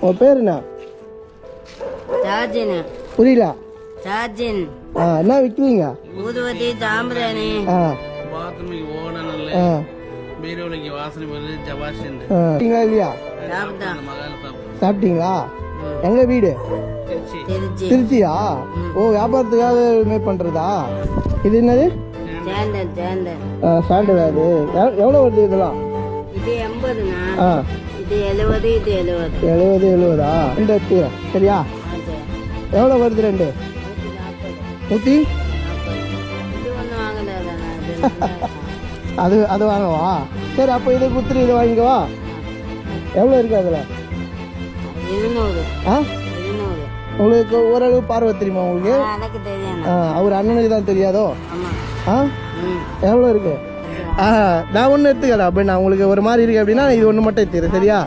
உன் பேர் என்ன? சார்ஜின். புரியல. சார்ஜின். என்ன விற்கிறீங்க? ஊதுவத்தி, தாம்பரணி. பாத்ரூமுக்கு ஓடனல்ல. பீரோலைக்கு வாசனை வருது. ஜவாஷன். இல்லையா? சாப்பிட்டீங்களா? எங்க வீடு? திருச்சியா? ஓ, வியாபாரத்துக்காக மேட் பண்றதா? இது என்னது? சாண்டல். அது எவ்வளவு வருது இதெல்லாம்? இது 80ண்ணா. இது 70. இது 70. ரெண்டு எடுத்துக்கிறேன். சரியா? எவ்வளவு வருது ரெண்டு? 100. அது வாங்கவா? சரி, அப்போ இதை குத்துரு, இதை வாங்கிக்கவா? எவ்வளோ இருக்கு அதில்? 200. உங்களுக்கு ஓரளவு பார்வை தெரியுமா உங்களுக்கு? அவர் அண்ணனுக்கு தான் தெரியாதோ? எவ்வளோ இருக்கு? நான் ஒன்று எடுத்துக்கிறேன். அப்படி நான் உங்களுக்கு ஒரு மாதிரி இருக்கு அப்படின்னா இது ஒன்று மட்டும் எடுத்துக்கிறேன். சரியா?